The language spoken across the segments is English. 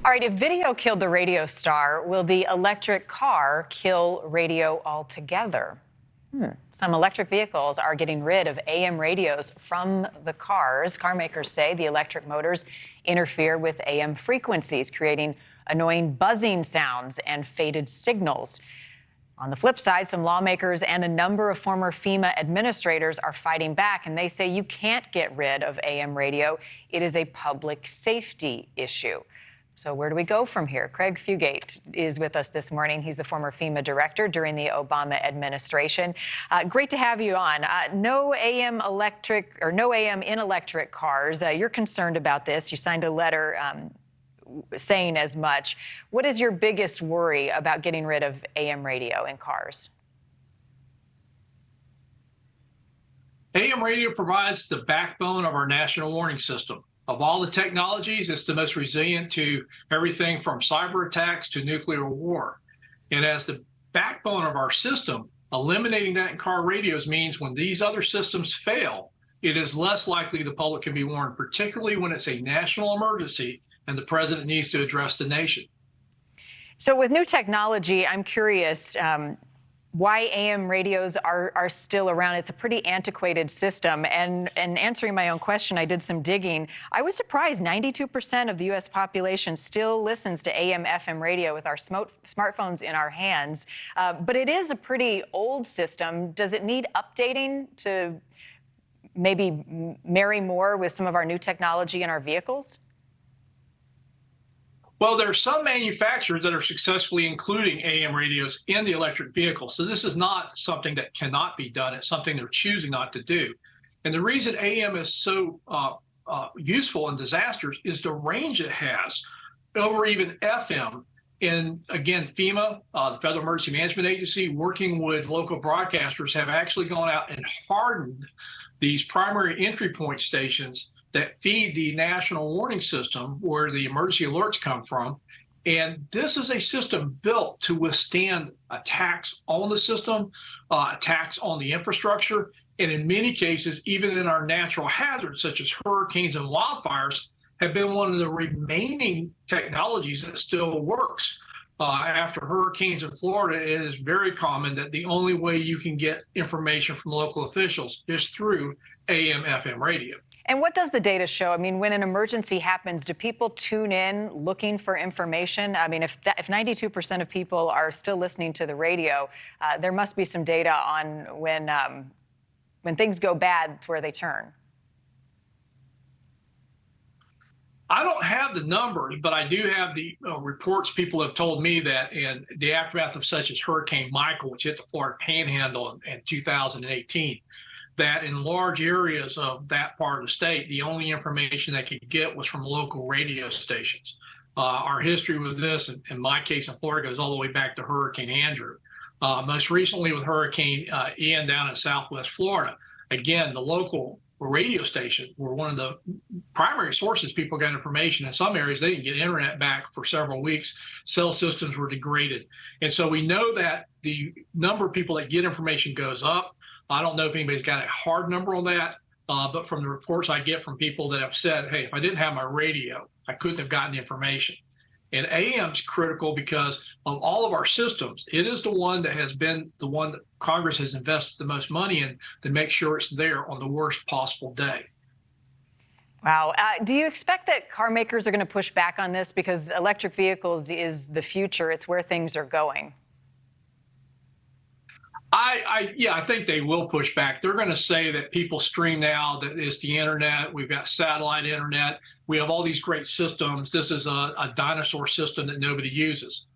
All right, if video killed the radio star, will the electric car kill radio altogether? Some electric vehicles are getting rid of AM radios from the cars. Car makers say the electric motors interfere with AM frequencies, creating annoying buzzing sounds and faded signals. On the flip side, some lawmakers and a number of former FEMA administrators are fighting back, and they say you can't get rid of AM radio. It is a public safety issue. So where do we go from here? Craig Fugate is with us this morning. He's the former FEMA director during the Obama administration. Great to have you on. No AM in electric cars. You're concerned about this. You signed a letter saying as much. What is your biggest worry about getting rid of AM radio in cars? AM radio provides the backbone of our national warning system. Of all the technologies, it's the most resilient to everything from cyber attacks to nuclear war. And as the backbone of our system, eliminating that in car radios means when these other systems fail, it is less likely the public can be warned, particularly when it's a national emergency and the president needs to address the nation. So with new technology, I'm curious why AM radios are still around. It's a pretty antiquated system. And answering my own question, I did some digging. I was surprised 92% of the U.S. population still listens to AM, FM radio with our smartphones in our hands. But it is a pretty old system. Does it need updating to maybe marry more with some of our new technology in our vehicles? Well, there are some manufacturers that are successfully including AM radios in the electric vehicle. So this is not something that cannot be done. It's something they're choosing not to do. And the reason AM is so useful in disasters is the range it has over even FM. And again, FEMA, the Federal Emergency Management Agency, working with local broadcasters, have actually gone out and hardened these primary entry point stations that feed the national warning system where the emergency alerts come from. And this is a system built to withstand attacks on the system, attacks on the infrastructure, and in many cases, even in our natural hazards, such as hurricanes and wildfires, have been one of the remaining technologies that still works. After hurricanes in Florida, it is very common that the only way you can get information from local officials is through AM, FM radio. And what does the data show? I mean, when an emergency happens, do people tune in looking for information? I mean, if 92% of people are still listening to the radio, there must be some data on when things go bad, it's where they turn. I don't have the numbers, but I do have the reports. People have told me that in the aftermath of such as Hurricane Michael, which hit the Florida Panhandle in 2018, that in large areas of that part of the state, the only information they could get was from local radio stations. Our history with this, in my case in Florida, goes all the way back to Hurricane Andrew. Most recently with Hurricane Ian down in Southwest Florida, again, the local radio stations were one of the primary sources people got information. In some areas, they didn't get internet back for several weeks. Cell systems were degraded. And so we know that the number of people that get information goes up. I don't know if anybody's got a hard number on that, but from the reports I get from people that have said, hey, if I didn't have my radio, I couldn't have gotten the information. And AM is critical because of all of our systems, it is the one that has been the one that Congress has invested the most money in to make sure it's there on the worst possible day. Wow. Do you expect that car makers are going to push back on this because electric vehicles is the future? It's where things are going. Yeah, I think they will push back. They're going to say that people stream now, that it's the internet. We've got satellite internet. We have all these great systems. This is a dinosaur system that nobody uses.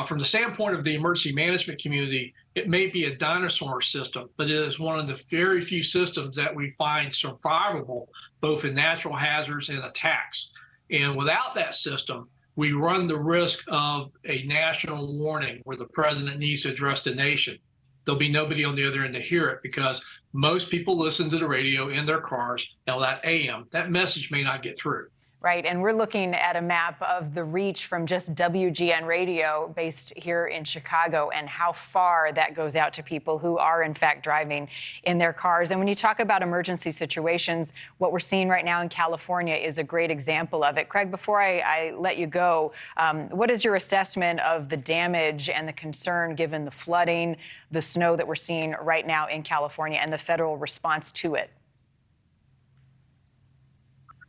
From the standpoint of the emergency management community, it may be a dinosaur system, but it is one of the very few systems that we find survivable, both in natural hazards and attacks. And without that system, we run the risk of a national warning where the president needs to address the nation. There'll be nobody on the other end to hear it because most people listen to the radio in their cars. Now that AM, that message may not get through. Right, and we're looking at a map of the reach from just WGN Radio based here in Chicago and how far that goes out to people who are, in fact, driving in their cars. And when you talk about emergency situations, what we're seeing right now in California is a great example of it. Craig, before I let you go, what is your assessment of the damage and the concern given the flooding, the snow that we're seeing right now in California and the federal response to it?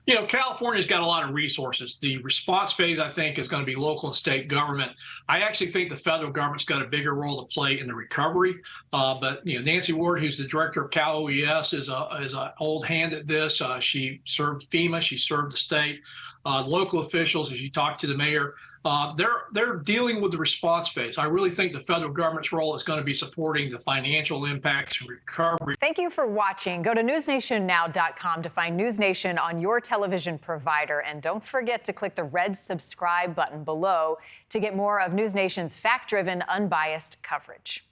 You know, California's got a lot of resources. The response phase, I think, is going to be local and state government. I actually think the federal government's got a bigger role to play in the recovery. But you know, Nancy Ward, who's the director of Cal OES, is an old hand at this. She served FEMA, she served the state. Local officials, as you talk to the mayor, they're dealing with the response phase. I really think the federal government's role is going to be supporting the financial impacts and recovery. Thank you for watching. Go to newsnationnow.com to find NewsNation on your television provider. And don't forget to click the red subscribe button below to get more of NewsNation's fact-driven, unbiased coverage.